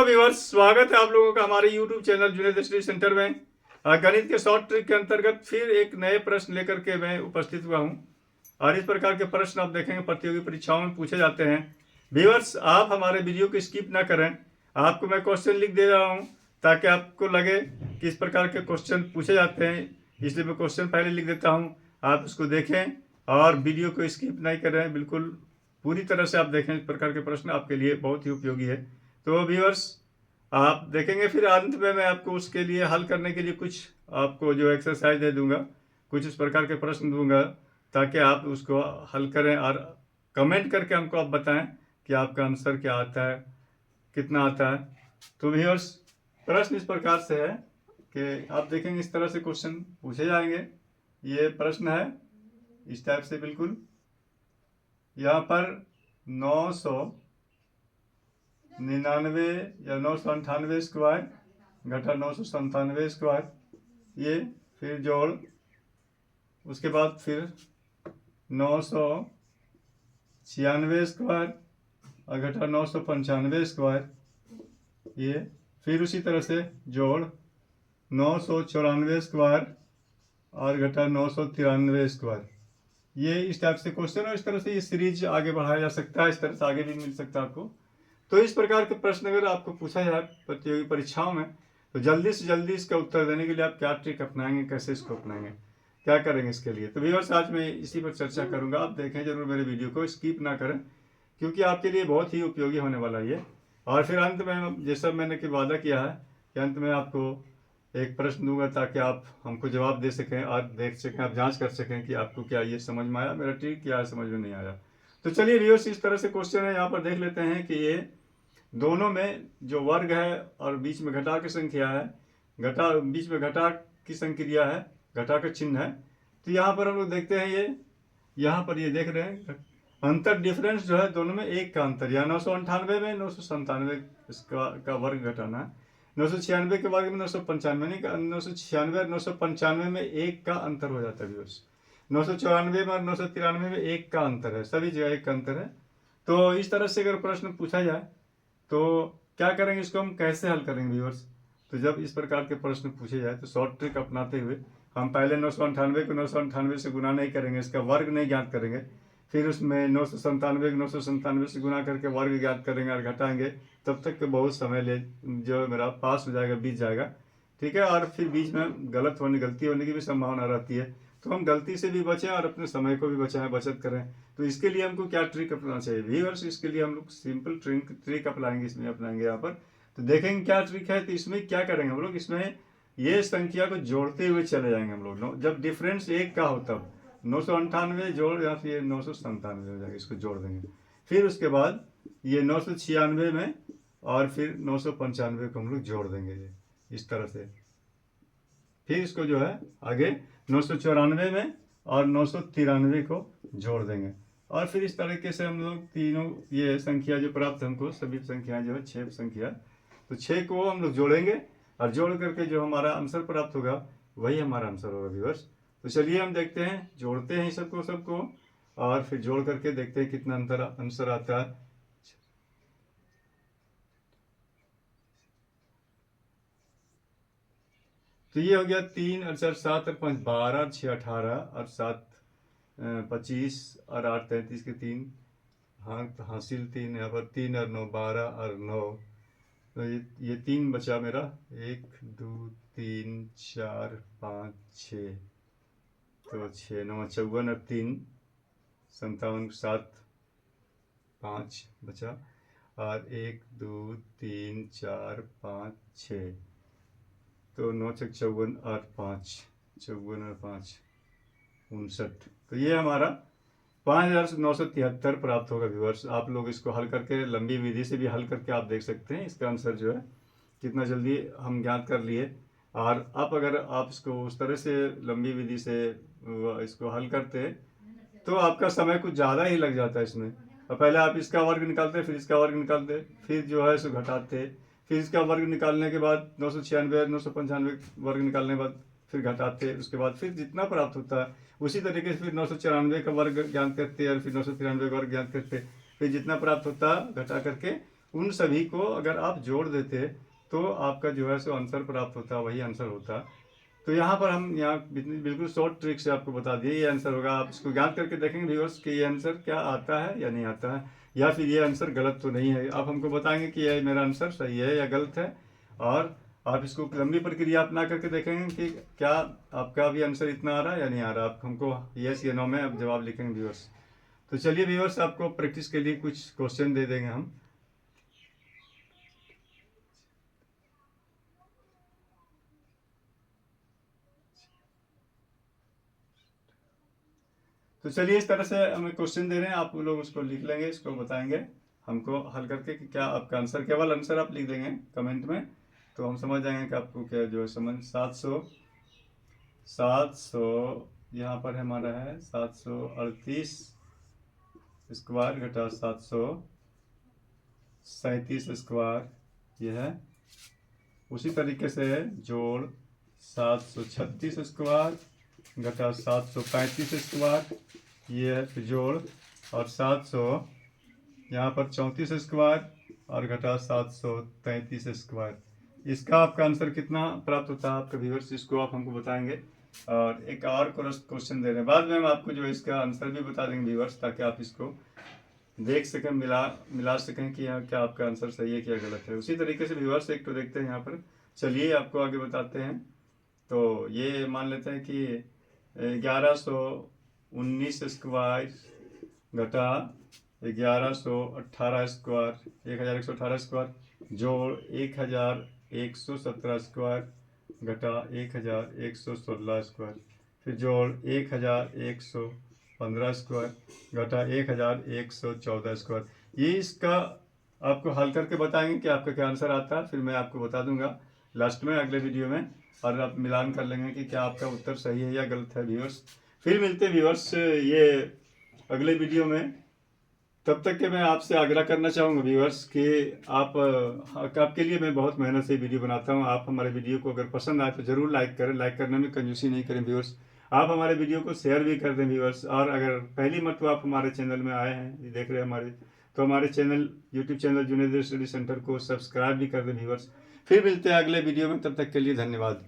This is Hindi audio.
व्यूअर्स, स्वागत है आप लोगों का हमारे YouTube channel Junaid study centre में। गणित के शॉर्ट ट्रिक के अंतर्गत फिर एक नए प्रश्न लेकर के मैं उपस्थित हुआ हूं और इस प्रकार के प्रश्न आप देखेंगे प्रतियोगी परीक्षाओं में पूछे जाते हैं। व्यूअर्स, आप हमारे वीडियो को स्किप ना करें। आपको मैं क्वेश्चन लिख दे रहा हूँ ताकि आपको लगे कि इस प्रकार के क्वेश्चन पूछे जाते हैं, इसलिए मैं क्वेश्चन पहले लिख देता हूँ। आप उसको देखें और वीडियो को स्किप नहीं करें, बिल्कुल पूरी तरह से आप देखें। इस प्रकार के प्रश्न आपके लिए बहुत ही उपयोगी है। तो व्यूअर्स, आप देखेंगे फिर अंत में मैं आपको उसके लिए हल करने के लिए कुछ आपको जो एक्सरसाइज दे दूंगा, कुछ इस प्रकार के प्रश्न दूंगा ताकि आप उसको हल करें और कमेंट करके हमको आप बताएं कि आपका आंसर क्या आता है, कितना आता है। तो व्यूअर्स, प्रश्न इस प्रकार से है कि आप देखेंगे इस तरह से क्वेश्चन पूछे जाएंगे। ये प्रश्न है इस टाइप से, बिल्कुल यहाँ पर 999 या 998 स्क्वायर घटा 997 स्क्वायर, ये फिर जोड़, उसके बाद फिर 996 स्क्वायर और घटा 995 स्क्वायर, ये फिर उसी तरह से जोड़ 994 स्क्वायर और घटा 993 स्क्वायर। ये इस टाइप से क्वेश्चन और इस तरह से ये सीरीज आगे बढ़ाया जा सकता है, इस तरह से आगे भी मिल सकता है आपको। तो इस प्रकार के प्रश्न अगर आपको पूछा जाए प्रतियोगी परीक्षाओं में, तो जल्दी से जल्दी इसका उत्तर देने के लिए आप क्या ट्रिक अपनाएंगे, कैसे इसको अपनाएंगे, क्या करेंगे इसके लिए। तो व्यूअर्स, आज मैं इसी पर चर्चा करूंगा। आप देखें जरूर मेरे वीडियो को, स्किप ना करें, क्योंकि आपके लिए बहुत ही उपयोगी होने वाला ये। और फिर अंत में जैसा मैंने कि वादा किया है कि अंत में आपको एक प्रश्न दूंगा ताकि आप हमको जवाब दे सकें और देख सकें, आप जांच कर सकें कि आपको क्या ये समझ में आया, मेरा ट्रिक क्या समझ में नहीं आया। तो चलिए व्यूअर्स, इस तरह से क्वेश्चन है, यहाँ पर देख लेते हैं कि ये दोनों में जो वर्ग है और बीच में घटा की संख्या है, बीच में घटा की संक्रिया है, घटा का चिन्ह है। तो यहाँ पर हम लोग देखते हैं ये यहाँ पर ये देख रहे हैं अंतर, डिफरेंस जो है दोनों में एक का अंतर, या 998 में 997 का वर्ग घटाना है, 996 के वर्ग में 995, नहीं 996 और 995 में एक का अंतर हो जाता है व्यूअर्स। 994 में और 993 में एक का अंतर है, सभी जगह एक का अंतर है। तो इस तरह से अगर प्रश्न पूछा जाए तो क्या करेंगे, इसको हम कैसे हल करेंगे व्यूअर्स। तो जब इस प्रकार के प्रश्न पूछे जाए तो शॉर्ट ट्रिक अपनाते हुए हम पहले 998 को 998 से गुना नहीं करेंगे, इसका वर्ग नहीं ज्ञात करेंगे। फिर उसमें 997 को 997 से गुना करके वर्ग ज्ञात करेंगे और घटाएंगे। तब तक के बहुत समय ले जो मेरा पास हो जाएगा, बीत जाएगा, ठीक है। और फिर बीच में गलती होने की भी संभावना रहती है। तो हम गलती से भी बचें और अपने समय को भी बचाएं, बचत करें। तो इसके लिए हमको क्या ट्रिक अपनाना चाहिए व्यूअर्स, इसके लिए हम लोग सिंपल ट्रिक अपनाएंगे, इसमें अपनाएंगे यहाँ पर। तो देखेंगे क्या ट्रिक है। तो इसमें क्या करेंगे हम लोग, इसमें ये संख्या को जोड़ते हुए चले जाएंगे हम लोग। जब डिफरेंस एक का हो तब 998 जोड़ या फिर 997 हो जाएगा, इसको जोड़ देंगे। फिर उसके बाद ये 996 में और फिर 995 को हम लोग जोड़ देंगे, ये इस तरह से। फिर इसको जो है आगे 994 में और 993 को जोड़ देंगे। और फिर इस तरीके से हम लोग तीनों ये संख्या जो प्राप्त हमको, सभी संख्याएं जो है 6 संख्या, तो 6 को हम लोग जोड़ेंगे और जोड़ करके जो हमारा आंसर प्राप्त होगा वही हमारा आंसर होगा व्यूअर्स। तो चलिए हम देखते हैं, जोड़ते हैं सबको और फिर जोड़ करके देखते हैं कितना आंसर आता है। तो ये हो गया 3 और 4 7 और 5 12 और 6 18 और 7 25 और 8 33 के 3 हासिल 3, यहाँ पर 3 और 9 12 और 9। तो ये 3 बचा मेरा, 1 2 3 4 5 6, तो 6 9 54 और 3 57, 7 5 बचा, और 1 2 3 4 5 6, तो 9 6 54 और 5 54 और 5 59। तो ये हमारा 5973 प्राप्त होगा व्यूअर्स। आप लोग इसको हल करके लंबी विधि से भी हल करके आप देख सकते हैं इसका आंसर जो है कितना जल्दी हम ज्ञात कर लिए। और अब अगर आप इसको उस तरह से लंबी विधि से इसको हल करते तो आपका समय कुछ ज़्यादा ही लग जाता है इसमें। और पहले आप इसका वर्ग निकालते, फिर इसका वर्ग निकालते, फिर जो है इसको घटाते, फिर इसका वर्ग निकालने के बाद 996 995 वर्ग निकालने के बाद फिर घटाते, उसके बाद फिर जितना प्राप्त होता है उसी तरीके से फिर 994 का वर्ग ज्ञात करते और फिर 993 का वर्ग ज्ञात करते, फिर जितना प्राप्त होता घटा करके उन सभी को अगर आप जोड़ देते तो आपका जो है सो आंसर प्राप्त होता, वही आंसर होता। तो यहाँ पर हम यहाँ बिल्कुल शॉर्ट ट्रिक से आपको बता दिए ये आंसर होगा। आप इसको याद करके देखेंगे व्यूअर्स कि ये आंसर क्या आता है या नहीं आता है, या फिर ये आंसर गलत तो नहीं है। आप हमको बताएंगे कि ये मेरा आंसर सही है या गलत है, और आप इसको लंबी प्रक्रिया अपना करके देखेंगे कि क्या आपका भी आंसर इतना आ रहा है या नहीं आ रहा। आप हमको यस या नो में आप जवाब लिखेंगे व्यूअर्स। तो चलिए व्यूअर्स, आपको प्रैक्टिस के लिए कुछ क्वेश्चन दे देंगे हम। तो चलिए, इस तरह से हमें क्वेश्चन दे रहे हैं, आप लोग उसको लिख लेंगे, इसको बताएंगे हमको हल करके कि क्या आपका आंसर, केवल आंसर आप लिख देंगे कमेंट में, तो हम समझ जाएंगे कि आपको क्या जो है समझ। 700 यहाँ पर हमारा है 738 स्क्वायर घटा 737 स्क्वायर, यह है। उसी तरीके से जोड़ 736 स्क्वायर घटा 735 स्क्वायर, ये है। फिर जोड़ और 700 यहाँ पर 34 स्क्वायर और घटा 733 स्क्वायर, इसका आपका आंसर कितना प्राप्त होता है आपका व्यूअर्स, इसको आप हमको बताएंगे। और एक और क्वेश्चन दे रहे हैं, बाद में हम आपको जो है इसका आंसर भी बता देंगे व्यूअर्स, ताकि आप इसको देख सकें, मिला सकें कि यहाँ क्या आपका आंसर सही है क्या गलत है। उसी तरीके से व्यूअर्स एक तो देखते हैं यहाँ पर, चलिए आपको आगे बताते हैं। तो ये मान लेते हैं कि 1119 स्क्वायर घटा 1118 स्क्वायर, 1118 स्क्वायर जोड़ 1117 स्क्वायर घटा 1116 स्क्वायर, फिर जोड़ 1115 स्क्वायर घटा 1114 स्क्वायर। ये इसका आपको हल करके बताएंगे कि आपका क्या आंसर आता है, फिर मैं आपको बता दूंगा लास्ट में अगले वीडियो में, और आप मिलान कर लेंगे कि क्या आपका उत्तर सही है या गलत है व्यूअर्स। फिर मिलते हैं व्यूअर्स ये अगले वीडियो में। तब तक के मैं आपसे आग्रह करना चाहूँगा व्यूअर्स कि आपके लिए मैं बहुत मेहनत से वीडियो बनाता हूँ। आप हमारे वीडियो को अगर पसंद आए तो ज़रूर लाइक करें, लाइक करने में कंजूसी नहीं करें व्यूअर्स। आप हमारे वीडियो को शेयर भी कर दें व्यूअर्स, और अगर पहली मरतबा आप हमारे चैनल में आए हैं, देख रहे हैं हमारे, तो हमारे channel YouTube channel Junaid study centre को सब्सक्राइब भी कर दें व्यूअर्स। फिर मिलते हैं अगले वीडियो में, तब तक के लिए धन्यवाद।